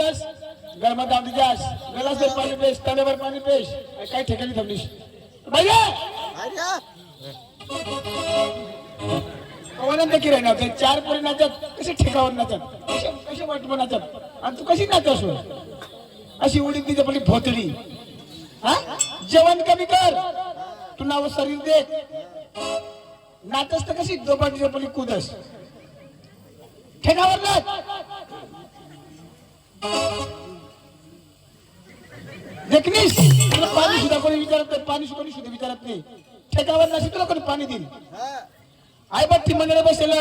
जास गरमा दाम जास गलास भर पाणी पेश तांब्यावर पाणी पेश काय ठिकाणी थांबलीस भैया कवनांत की राहणार ते चार पोरी नाचत कसे ठेकावर नाचत कसे वाटप नाचत आणि तू कशी नाचस अशी उडी तिच्या पली भोतडी हा जेवण कमी कर तू नाव शरीर देख नाचस तर कशी दोपाटीच्या पली कूदस ठेकावर नाच देखनीस तुला पाणी सुद्धा कोणी विचारत नाही पाणी कोणी सुद्धा विचारत नाही ठेकावर नाशी तुला कोणी पाणी देईल आई बट्टी मंदिर बसेल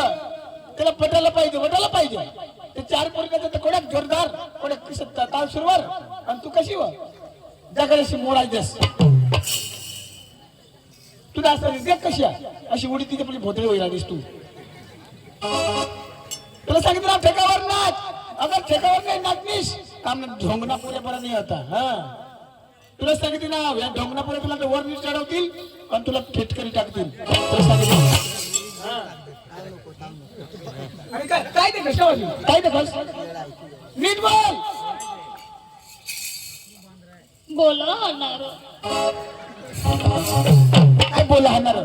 त्याला पटायला पाहिजे ते चार पोरकाचं तर कोणाक जोरदार कोणाक ताल सुरवर आणि तू कशी व जगाशी मोडायचस तुला असं देख कशी अशी उडी तिथे आपली भोतळी होईल आधीच तू तुला सांगितलं ठेकावर नाच अगर ठेकावर नाही नाचनीस काम ढोंगणा पुऱ्या बरा नाही होता हा तुला सांगितलं ना या ढोंगणा पुऱ्या तुला वर नीट चढवतील आणि तुला फेटकरी टाकतील तुला सांगितलं आणि काय ते कशावर काय ते बस नीट बोल बोला होणार काय बोला होणार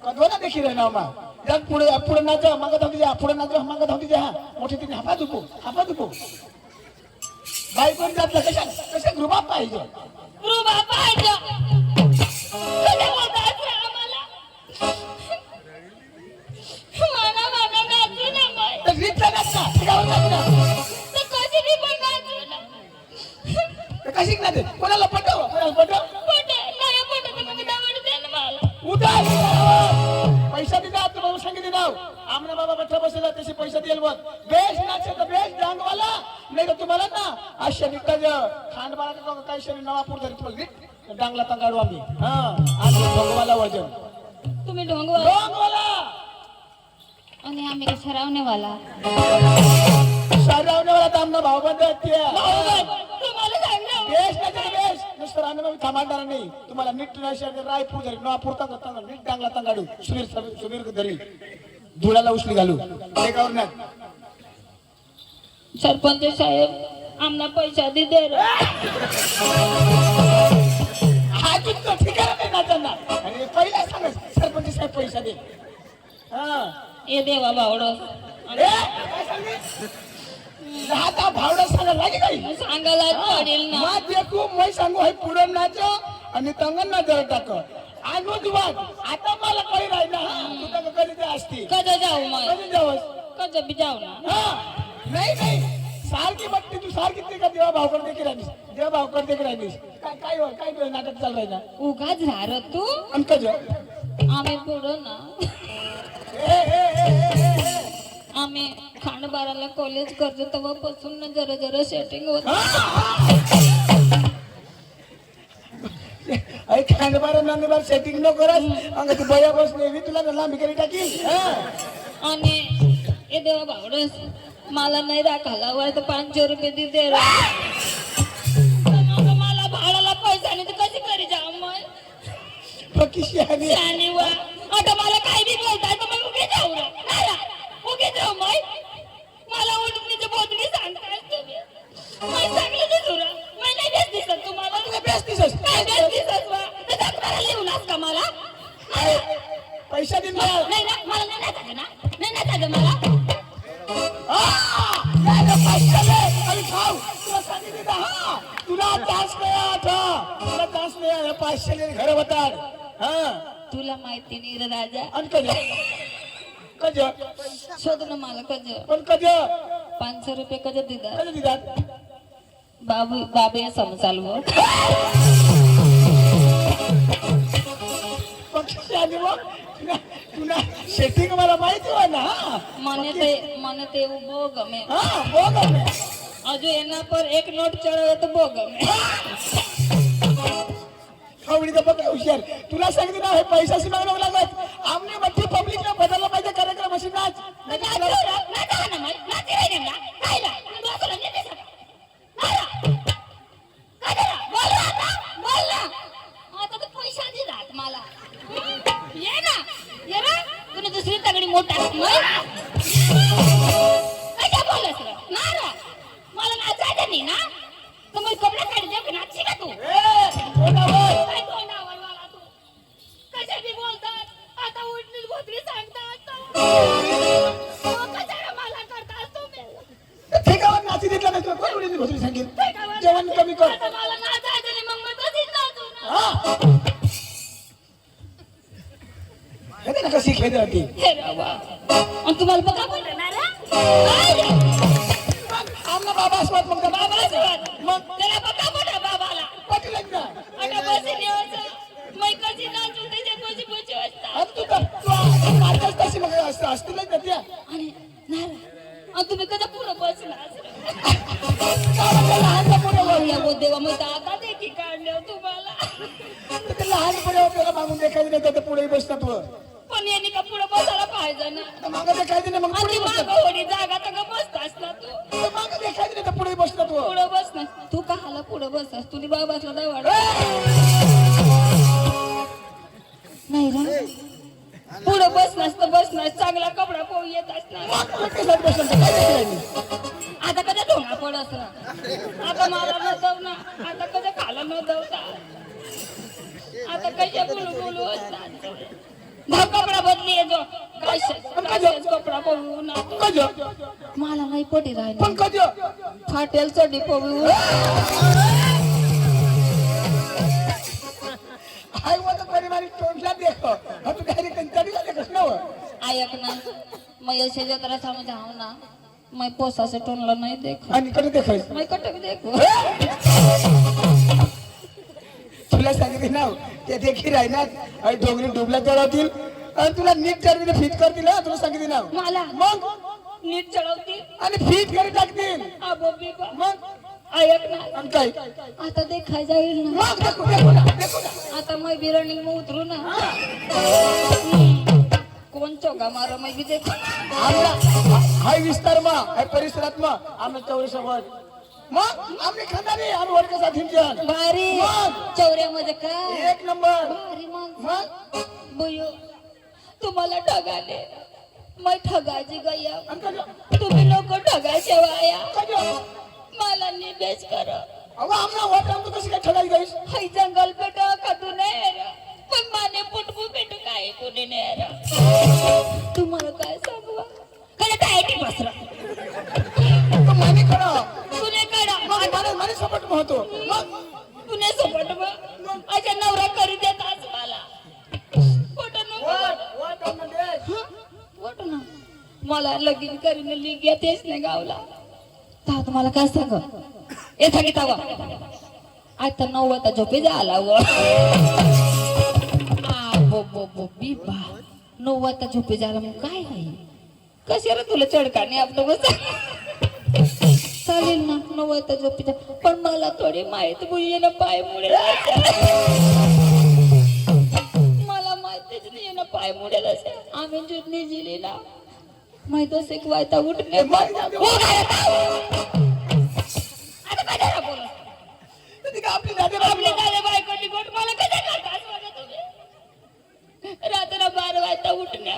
कधवा ना देखील ना मा जग पुढे नाचा मागं धावती जा पुढे नाचा मागं धावती जा मोठी तिने हापा दुपो बाई कोण जातला कशा ग्रुपा पाहिजे रुबा पाहिजे कधी बोलतायचं आम्हाला मला नाचू ना बाई तर रीतला नाचना ठेकावर नाचना तर कधी बी पण नाचू ना कशी ना ते कोणाला पटव पोटे नाही पोटे तर मग दावड दे ना मला उदा पैसा दिला तुम्हाला सांगितले नाव आमना बाबा बठ्ठा बसला तसे पैसा देईल बघ बेस नाचे तर बेस डांगवाला नाही तर तुम्हाला ना अशा निकाल खांडबाळा काय शरी नवापूर धरी तुम्हाला डांगला तंगाडू आम्ही हा आज ढोंगवाला वजन तुम्ही ढोंगवाला आणि आम्ही का सरावनेवाला सरावनेवाला तर आमना भाऊबंद तुम्हाला सांगलं बेस नाचे बेस नुसतं आम्ही थांबणार नाही तुम्हाला नीट रायपूर धरी नवापूर तंगा नीट डांगला तंगाडू सुबीर धरी धुळाला उचली घालू ठेकावर नाच सरपंच साहेब आमना पैसा दे दे हा तुझं ठिकाण नाही नाचांना आणि पहिला सांग सरपंच साहेब पैसा दे हा ये देवा बावड आता भावडा सांगा लागे काही सांगायला पडेल ना मा देखू मैं सांगू हे पुढे नाच आणि तंगण ना जरा टाक अनुज वाद आता मला काही राहिला हा तुझं कधी ते असते कधी जाऊ मग कधी जावस कधी बी जाऊ ना हा नाही सारखी बट्टी तू सारखी ते का देवा भावकर देखील राहिलीस देवा भावकर देखील राहिलीस काय नाटक चाल राहिला उगाच राहर तू आणि कधी आम्ही पुढं ना आम्ही खांडबाराला कॉलेज करतो तेव्हापासून ना जरा जरा सेटिंग होत अरे खांडबार सेटिंग न करत अंग तू बया बस नाही तुला लांबी करी टाकी आणि हे देवा भावडस मला नाही राखायला वर तर 500 रुपये दे मला भाडाला पैसा नाही तर कशी करी जा मग किशी आणि वा आता मला काही बी बोलताय तर मग उगे जाऊ ना उगे जाऊ मग मला उठणीची बोतली सांगताय तुम्ही मग चांगलं दिसू ना मग नाही बेस दिसत तुम्हाला बेस दिसत काय बेस दिसत वा तर तक्रार लिहूनच का मला पैसा दे नाही ना मला नाही नाचायचं ना नाही नाचायचं मला तुला डान्स नाही आता तुला डान्स नाही 500 घर बतात हा तुला माहिती नाही रे राजा आणि कज शोध ना मला कज पण कज 500 रुपये कज दिदा कज दिदात बाबे समचालव तुला सेटिंग मला माहिती हो ना મને તે એવું બહુ ગમે હા બહુ ગમે હજુ એના પર એક નોટ ચડાવે તો બહુ ગમે खावडी तर बघ हुशार तुला सांगितलं ना हे पैशाची मागणं लागत आमने बट्टी पब्लिकला बदलला पाहिजे कार्यक्रम अशी नाच दुसरी तगडी मोठा मला नाचायचं नाही ना तर मग कपडा काढ दे का नाची का तू तोंडावर. काय तोंडावर मला तू कशा बी बोलतात आता उठली भोतरी सांगतात कशाला मला करतात तुम्ही ठेकावर नाची देतला नाही तुला कोण उडीद भोसरी सांगेल ठेकावर जेवण कमी कर आता मला नाचायचं नाही मग मी तशीच नाचू ना हा हे ना कशी खेळ होती हे बाबा आणि तुम्हाला बघा बोलणार आमना बाबा असवात मग बाबा बाबा सोबत मग त्याला बघा बोला बाबाला पटलं ना आता बसी नेवायचं मै कशी नाचून त्याच्या पोची पोची वाजता अब तू कर तू मारताच तशी मग असतील ना त्या आणि नारा आणि तुम्ही कधी पुढं बसणार लहान पुढे या गो देवा मग आता देखी काढले तुम्हाला ते लहान पुढे आपल्याला मागून देखायचं नाही तर पुढे बसतात वर पण यांनी का पुढं बसायला पाहिजे ना मागं देखायचं नाही मग पुढे आणि बसतात मागं होडी जागा तर का बसतास ना तू मागं देखायचं नाही तर पुढे बसतात वर पुढं बसणार तू का हाला पुढं बसतास तुझी बाबासला दवाड नाही रे पुढं बसनास तर बसणार चांगला कपडा पाहू येत असणार मग कशात बसलं तर काय देखायचं आता कधी ढोंगा पडस ना आता मला न जाऊ ना आता कधी खाला न जाऊता आता कशा बोलू बोलू असतात धाव कपडा बदली आहे जो कशाच कपडा पाहू ना कज मला नाही पटी राहिली पण कज फाटेल चढी पाहू हाय वो तो परिवारी तोंडला देखो अब तू डायरेक्ट कंटाळीला देखस ना वो आयक ना मैं ऐसे जतरा समझाऊ ना मैं पोसा से टोनला नहीं देखा आणि कडे देखायचं मैं कटक देखो तुला सांगितले ना ते देखी राहणार आणि डोंगरी डुबला चढवतील आणि तुला नीट टर्मिने फिट करतील ना तुला सांगितले ना मला मग नीट चढवतील आणि फिट करी टाकतील आबो बिबा मग आयक ना आणि काय आता देखाय जाईल ना मग देखो ना आता मैं भी रनिंग में उतरू ना कोण चौगा मारो मैं भी देखो आमला हाय विस्तारमा हाय परिसरात्मा आम्ही चौरसोबत मग आम्ही खानदारी आम्ही वर्ग साथींच्या भारी मग चौऱ्यामध्ये काय एक नंबर भारी मग मग बोयो तुम्हाला ठगाले मैं ठगायची गया आणि कज तुम्ही लोक ठगायचे वाया कज मला निवेश करा अहो आमना वाटम तू कशी काय ठगाई गईस हाय जंगल पे टाकू नाही पण माने पुटपू पेटू काय कोणी नाही तुम्हाला काय सांगू खरं काय की बसरा तो माने खरा तुने कडा मग माने सपोर्ट महतो मग तुने सोबत मग अशा नवरा करी देत आज मला फोटो नको फोटो ना मला लगीन करीने लिग्या तेच नाही गावला ता तुम्हाला काय सांग येता की तावा आता 9 वाजता झोपे झाला व बो बो बो बिबा 9 वाजता झोपे झाला मग काय आहे कशाला तुला चढकाने आपलं बस चालेल ना 9 वाजता झोपे जा पण मला थोडी माहिती बुये ना पाय मुळे मला माहितीच नाही ना पाय मुळे आम्ही जुनी जिली ना माहित असे की वायता उठणे आता काय जरा बोला आपली दादे आपले दादे बायकोटी गोट मला कशा करतात बघा तुम्ही रात्र 12 वाजता उठण्या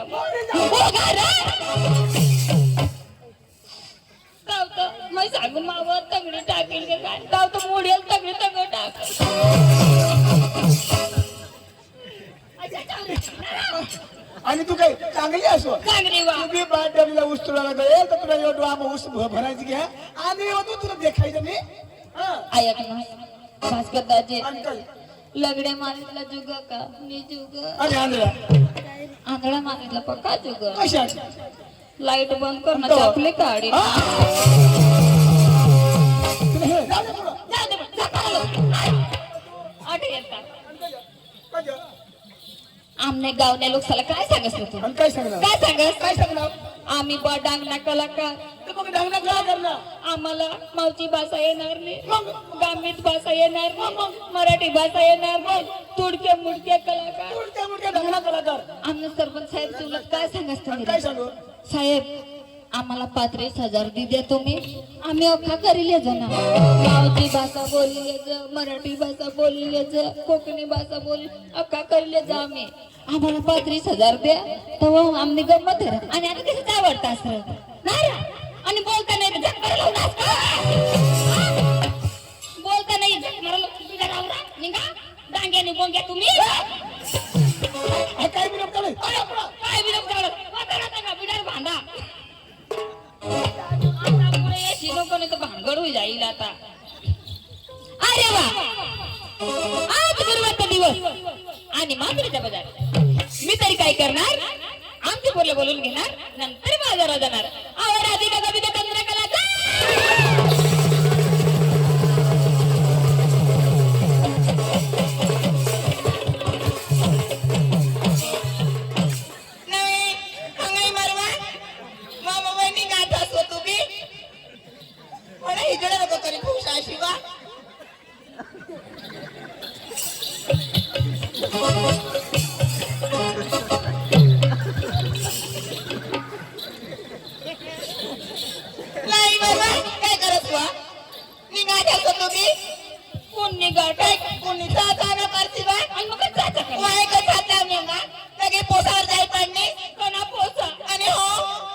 मैं सांगून मावर तगडी टाकेल का काय गाव तर मोडेल तगडी तगड टाक आणि तू काय चांगली असो चांगली वा तुम्ही बाटलीला ऊस तुला गए तर तुला एवढं आम ऊस भरायची घ्या आणि होतो तुला देखायचं नाही ऐक ना भास्कर दाजी आणि काय लगड्या मारितला जुग का मी जुग आणि आंधळा आंधळा मारितला पक्का जुग कशा लाईट बंद करणं आपले काढी आमने गावने लोकसाला काय सांगस तू काय सांगणार काय सांगस काय सांगणार आम्ही डांगना कलाकार तर मग डांगना काय करणार आम्हाला मावची भाषा येणार नाही मग गामीत भाषा येणार नाही मराठी भाषा येणार नाही तुडके मुडके कलाकार मुडक्या मुडक्या डांगना कलाकार आमने सरपंच साहेब तुला काय सांगस आणि काय सांगू साहेब आम्हाला 35,000 द्या तुम्ही आम्ही अख्खा करील जना गावची भाषा बोलली मराठी भाषा बोलली कोकणी भाषा बोलली अख्खा करील जा आम्ही आम्हाला 35,000 द्या तेव्हा आम्ही गंमत आहे आणि आता कसं आवडतं असं नाही आणि बोलता नाही जाईल आता. अरे वा, आज गुरुवारचा दिवस आणि मात्रेचा बाजार. मी तरी काय करणार, आमचे पोरले बोलून घेणार, नंतर बाजारात जाणार. आवर आधी का कविता चंद्रकलाचा कोणी गाठाय कोणी जाता ना पारसीबा आणि मग जाता का वाय का जाता नेंगा लगे पोसावर जाय पडणे कना पोसा आणि हो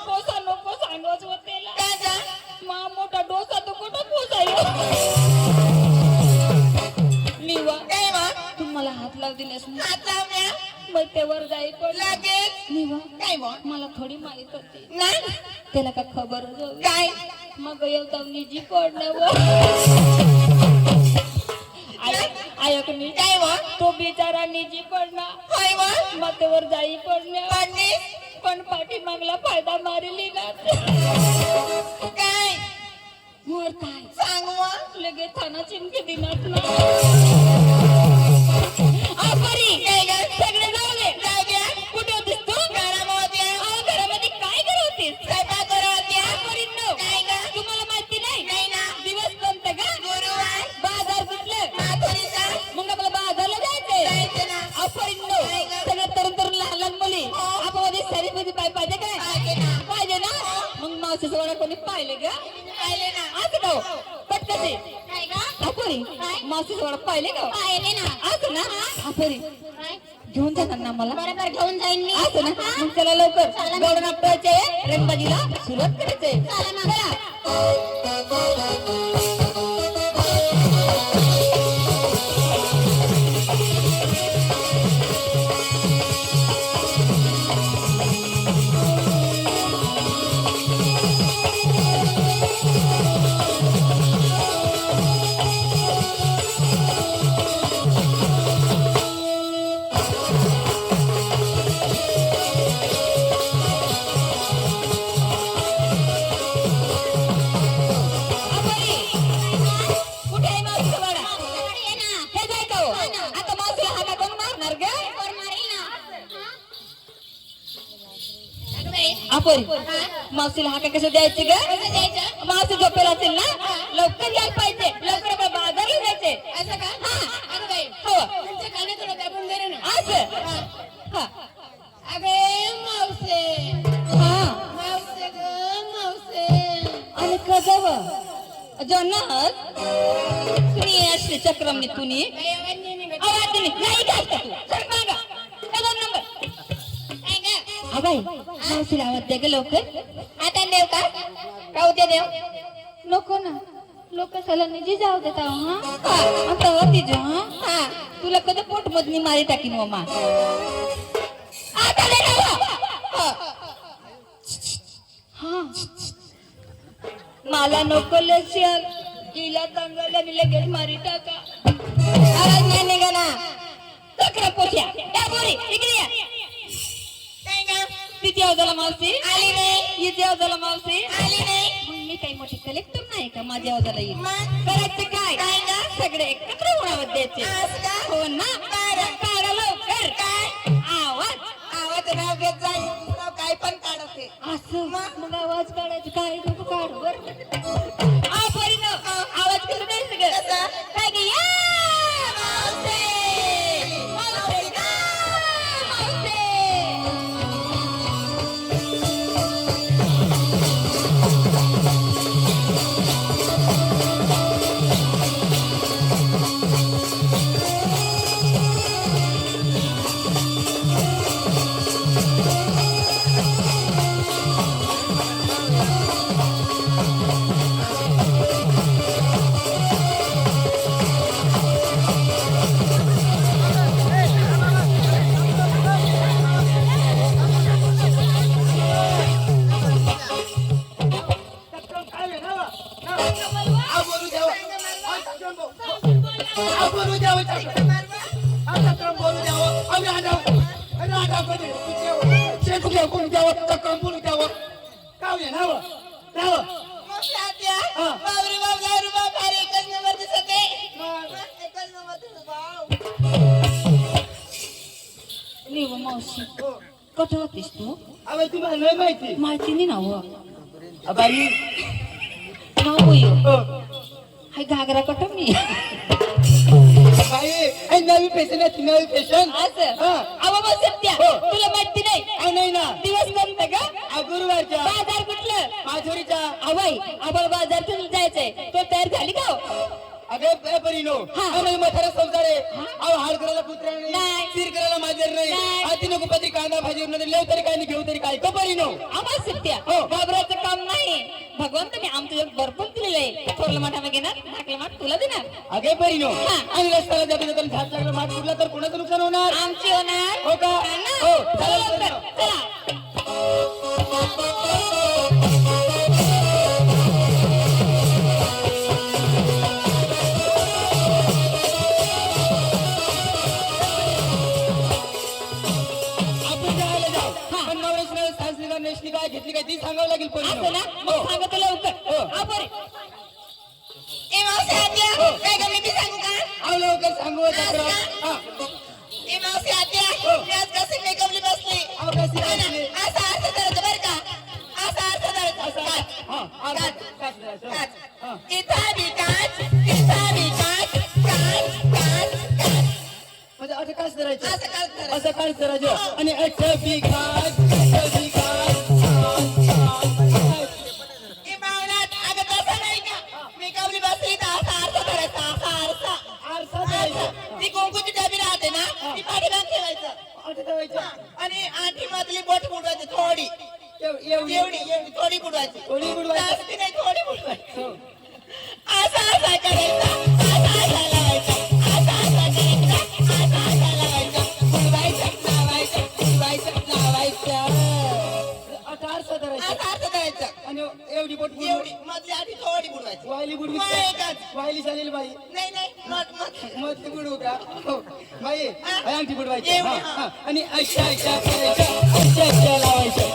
पोसा नको सांगवच होतेला का जा मा मोठा डोसा तो कुठं पोसायो निवा काय वा तुम्हाला हात लाव दिलेस ना हात लावण्या मग ते वर जाई पण लगेच निवा काय वा मला थोडी माहित होती नाही त्याला का खबर काय मग येऊन निजी पडण्यावर आयकनी काय वा तो बिचारा निजी पडना काय वा मातेवर जाई पडणे पण पाठी मागला फायदा मारली ना काय मोर काय सांग वा लगे थाना चिमके दिनात ना आपरी काय ग सगळे जाऊ द्या कुठे होतीस तू घरामध्ये घरामध्ये काय करत होतीस स्वयंपाक करत होती आपरी नो काय ग तुम्हाला माहिती नाही ना दिवस कोणता ग गुरुवार बाजार कुठलं माथुरीचा मग आपल्याला बाजारला जायचंय ना आपरी नो सगळे तरुण लहान लहान मुली आपमध्ये सारी मध्ये पाहिजे काय पाहिजे ना मग मावशी सोडा कोणी पाहिले ग पाहिले ना असं का पटकन काय ग आपरी मावशी सोडा पाहिले का पाहिले ना असं ना आपरी घेऊन जाणार ना मला बरोबर घेऊन जाईन मी असं ना मग चला लवकर गौड नाट्याचे रंगबाजीला सुरुवात करायचंय चला ना आपण मावशीला हाका कसं द्यायचं ग मावशी झोपेला असेल ना लवकर यायला पाहिजे लवकर बाजारला जायचे असं का हो तुमच्या कानात आपण बरे ना असं अगे मावसे मावसे ग मावसे अरे कजाव जन्नत तुम्ही असले चक्रमने तुम्ही आवाज नाही घालता तू चल मागा कदम नंबर अबाई मावशीला आवाज द्या ग लवकर आता देव का उद्या देव नको ना लोक सला निजी जाऊ देता हा आता होती जो हा तुला कधी पोट मधनी मारी टाकीन मम्मा आता दे हा मला नको लसियल हिला तंगला लगेच मारी टाका आवाज नाही निघाला चक्र पोछ्या त्या बोरी इकडे या किती आवाजाला मावशी आली नाही इथे आवाजाला मावशी आली नाही मग मी काही मोठी कलेक्टर नाही का माझ्या आवाजाला येईल करायचं काय सगळे एकत्र होणार द्यायचे हो ना काढा लवकर काय आवाज नाव घेत जाईल काय पण काढते असं मग आवाज काढायचं काय नको काढ बर आवाज करू द्यायचं ग काय गे बोलू द्यावं चक्रम बोलू द्यावं आम्ही आडाव शेतू घ्या कोण द्यावं चक्रम बोलू द्यावं काय होईल नावं निव मावशी कुठं होतीस तू अबे तुम्हाला नाही माहिती माहिती नाही नाव बाई नाव होय हाय घागरा कुठं मी बाई नवी फॅशन आहे नवी फॅशन असं बाबा सत्या तुला माहिती नाही नाही ना दिवस कोणता का गुरुवारच्या बाजार कुठलं माधुरीच्या अवाई आबाळ बाजार तुला जायचंय तो तयार झाली का अगे परिनो आम्ही म्हातारा संसार आहे अहो हाड करायला पुत्र नाही सिर करायला माझर नाही हाती नको पत्री कांदा भाजी लेव तरी काय नाही घेऊ तरी काय तो परिनो आम्हाला सत्या घाबरायचं काम नाही भगवंताने आमचं भरपूर दिलेलं आहे थोरलं माठा घेणार धाकलं माठ तुला देणार अगे परिनो आणि रस्त्याला जातो तर झाड लागलं माठ फुटला तर कोणाचं नुकसान होणार आमची होणार हो का हो चला काय घेतली काय ती सांगावं लागेल असं ना मग सांगतो लवकर आपण ए मावशी आत्या काय ग मी सांगू का लवकर सांगू ए मावशी आत्या मी आज कसे मेकअपली बसली असं असं करायचं बरं का असं करायचं इथं बी काच तिथं बी काच काच काच काच म्हणजे असं काय करायचं असं असं काय करायचं आणि असं बी घाट ती कुंकूची डबी राहते ना ती पाठीमाग ठेवायचं आणि आठी मधली बोट बुडवायची थोडी एवढी थोडी बुडवायची जास्ती नाही थोडी बुडवायची असं करायचं असं लावायचं असं लावायचं बुडवायचं करायचं आणि एवढी बोट एवढी मधली आधी थोडी बुडवायची वायली चालेल बाई नाही मग ते बुडवू का बाई अंगठी बुडवायची आणि अशा लावायचं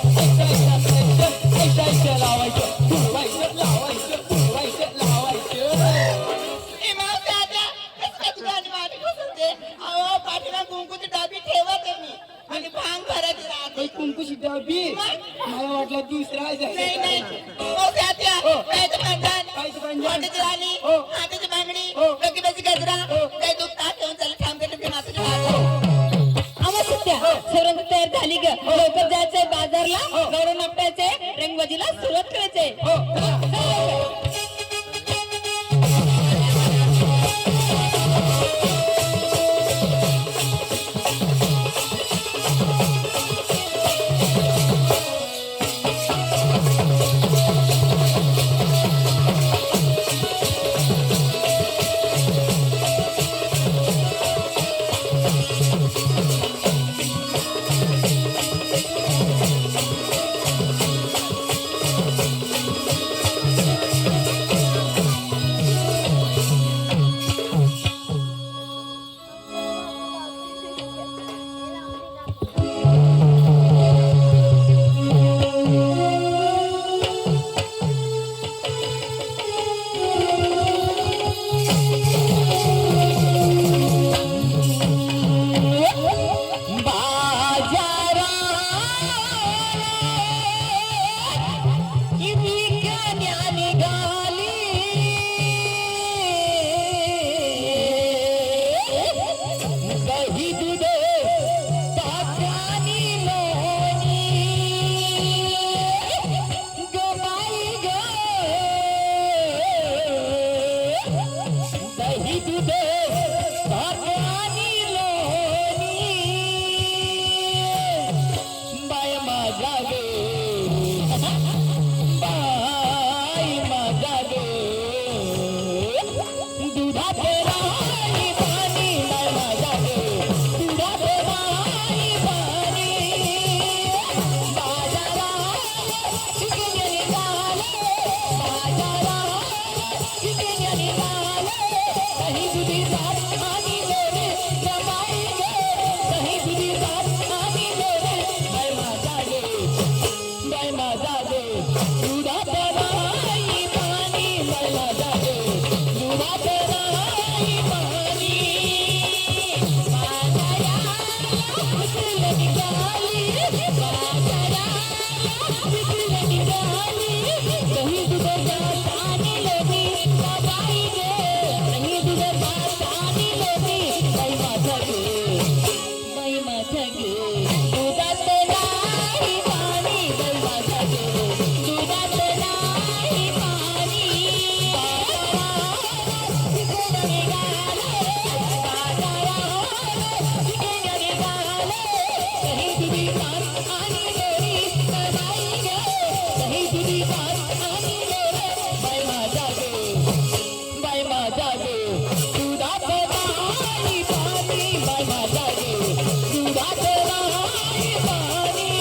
कुंकूची डाबी ठेवत मी आणि भांग भरायची कुंकूची डबी मला वाटलं दुसरा नाही हाताची राणी हाताची बांगडी डोकीबाजी गजरा काय दूध ताट ठेवून चालले ठाम करते सर्वांचं तयार झाली ग लवकर जायचंय बाजारला गौरव नपटायचंय रंगबाजीला सुरुवात करायचंय निघाले कहीं तुझी साथ आणि लोरे जमाई गे कहीं तुझी साथ आणि लोरे बाय माझा गे बाय माझा गे दुधात नाही पाणी बाय माझा गे दुधात नाही पाणी बाजाराला विकलं निघाली बाजाराला विकलं निघाली कहीं तुझं जात आणि लोभी बाई गे कहीं तुझं जात आणि लोभी बाई माझा गे दुधात नाही पाणी बाई माझा गे दुधात नाही पाणी बाजाराला निघाले बाजाराला निघाले कहीं तुझी साथ आणि लोरी बाई गे कहीं तुझी साथ आणि लोरी बाई माझा गे दुधात नाही पाणी बाई माझा गे दुधात नाही पाणी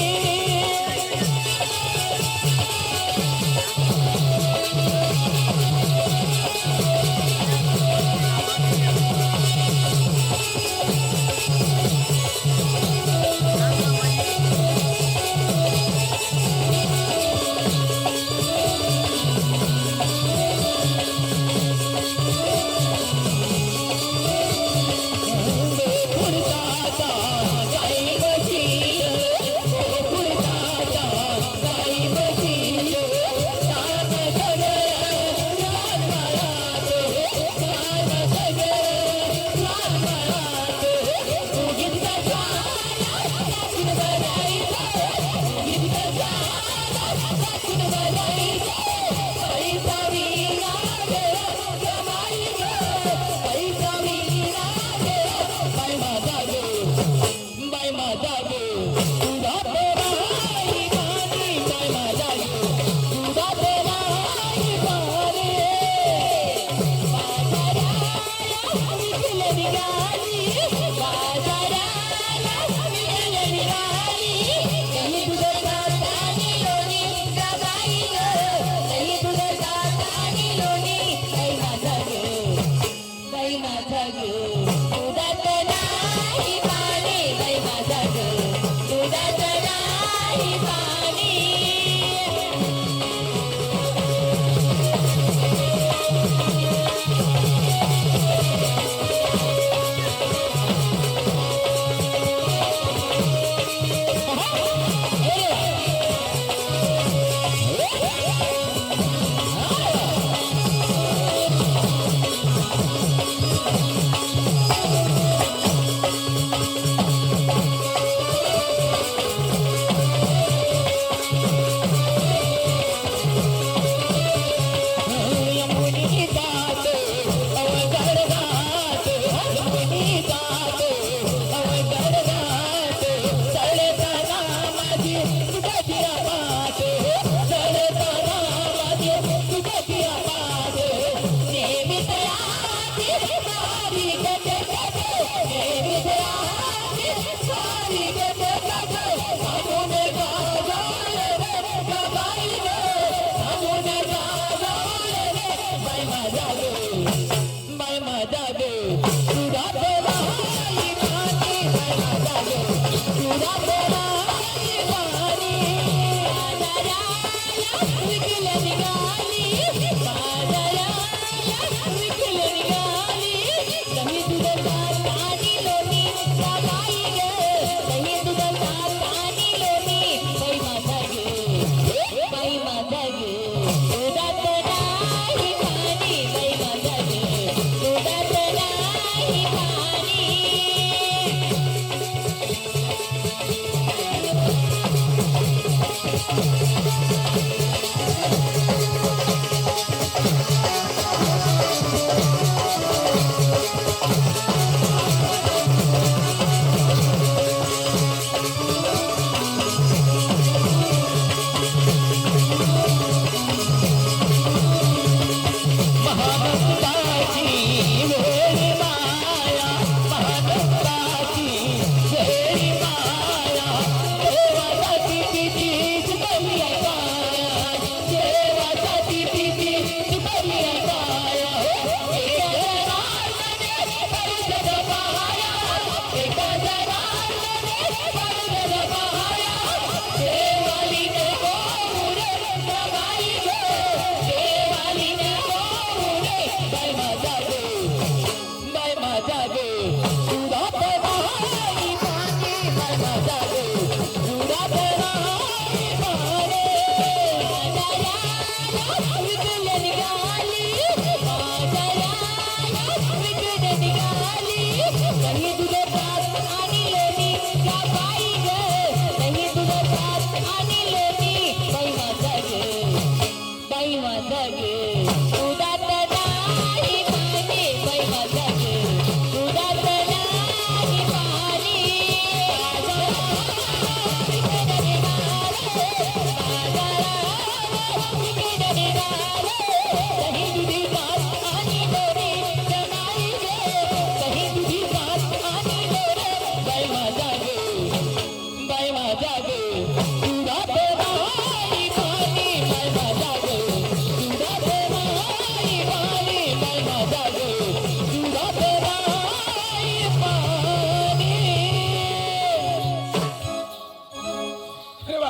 अरे वा,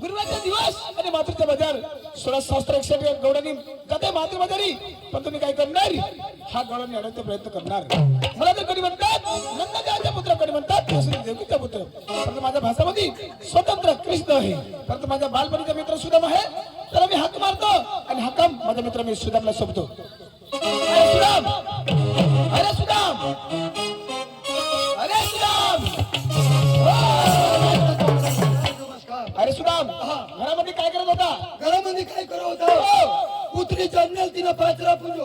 गुरुवारचा दिवस आणि मातृत्व बाजार 1661 गौडांनी जाते मातृबाजारी. पण तुम्ही काय करणार? हा गौडांनी अडवण्याचा प्रयत्न करणार. मला तर कधी म्हणतात नंददेवाचा पुत्र, कधी म्हणतात देवकीचा पुत्र. परंतु माझ्या भाषामध्ये स्वतंत्र कृष्ण आहे. परंतु माझ्या बालपणीचा मित्र सुदाम आहे. त्याला मी हाक मारतो आणि हाकम माझा मित्र मी सुदामला सोबतो. अरे सुदाम, अरे सुदाम, अरे सुदाम, अरे सुदाम, घरामध्ये काय करत होता? घरामध्ये काय करत होता? पुत्री जन्मेल तिनं पाचरा पूजो.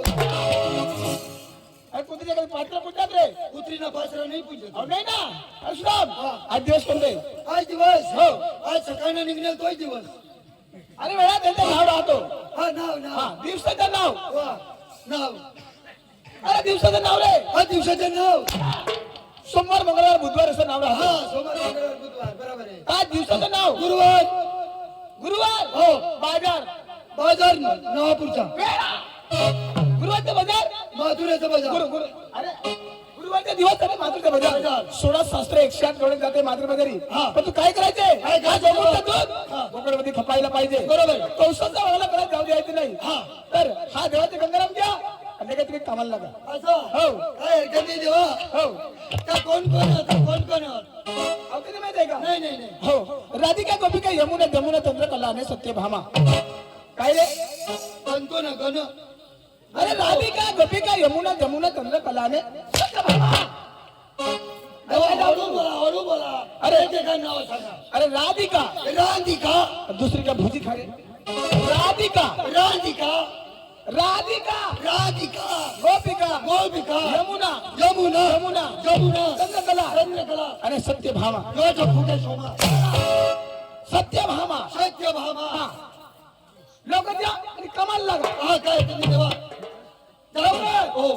अरे कुत्रीच्याकडे पात्र पुजतात रे. पुत्रीनं पाचरा नाही पूजत. अहो नाही ना. अरे सुदाम, आज दिवस कोणते? आज दिवस हो आज सकाळी निघेल तोच दिवस. अरे वेळा त्यांचं नाव राहतो. हा नाव हा नाव दिवसाचं नाव. वा नाव अरे दिवसाचं नाव रे. हा दिवसाचं नाव. सोमवार मंगळवार बुधवार असं नाव हा राहतं. सोमवार मंगळवार बुधवार बरोबर आहे. आज दिवसाचं नाव गुरुवार गुरुवार. हो बाजार बाजार नवापूरचा. गुरुवारचा बाजार. माथुऱ्याचा बाजार. गुरु अरे गुरुवारचा दिवस आणि मातृत्व बाजार. 16 गवळण जाते मातृबाजारी. हा. पण तू काय करायचे? काय करायचं? दूध बोकडामध्ये खपायला पाहिजे. बरोबर. कौशलचा वागला करायला जाऊ द्यायचं नाही. हा. तर हा देवाचे गंगाराम द्या आणि काय तुम्ही कामाला लागा. असं हो काय हरकत नाही देवा. हो. त्या कोण कोण होता? कोण कोण होता? अहो कधी माहिती आहे का? नाही नाही नाही. हो राधिका गोपिका यमुना जमुना चंद्रकला आणि सत्यभामा. काय रे? गणतो ना गण. अरे राधिका गोपिका यमुना जमुना चंद्रकला आणि सत्यभामा. देवा, हळू बोला हळू बोला. अरे. ते काय नाव सांगा. अरे राधिका राधिका दुसरी का भुजी खा रे. राधिका राधिका राधिका राधिका गोपिका गोपिका यमुना यमुना यमुना यमुना चंद्रकला चंद्रकला आणि सत्यभामा. योज फुटे सोमा सत्यभामा. सत्यभामा. हा. लवकर द्या आणि कमाल लागा. हा काय तुम्ही देवा. लवकर. हो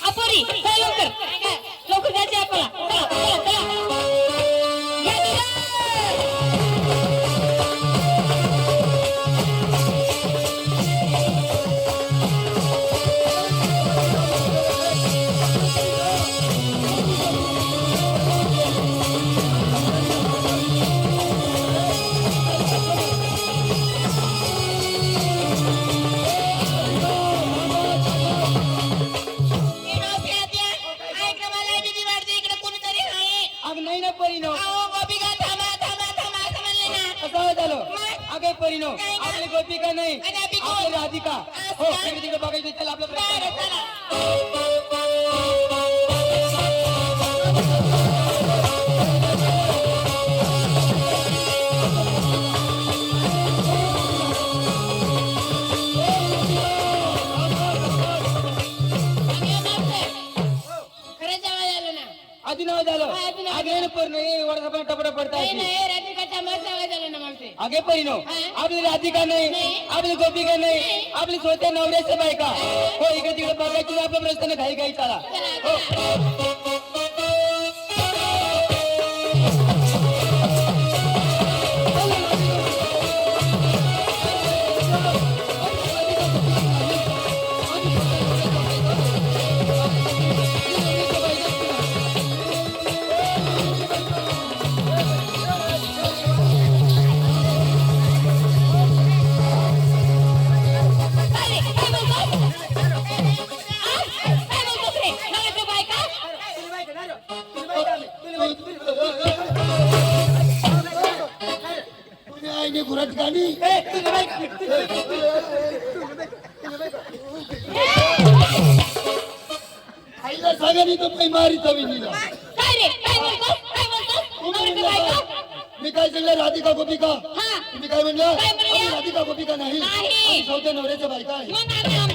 अपोरी चला लवकर लवकर जायचे आपल्याला. चला चला चला या निघा. आपली गोपिका नाही आपली राधिका. हो तिकडे तिकडे बघायचं. चला आपलं प्रयत्न. आधी नाव झालं आगे पूर्ण वडा टपडा पडता. आगे परिणो आपली राधिका नाही आपली गोपिका नाही आपली स्वतः नवऱ्याच्या बायका. हो इकडे तिकडे बघायची आपल्या प्रश्न घाई घाई चला. हो आईने घुरट गाणी. आईला सांगा नाही तर मारी तविनीला. मी काय सांगलं राधिका गोपिका. तुम्ही काय म्हणलं? राधिका गोपिका नाही. आम्ही चौथ्या नवऱ्याच्या बायका आहे.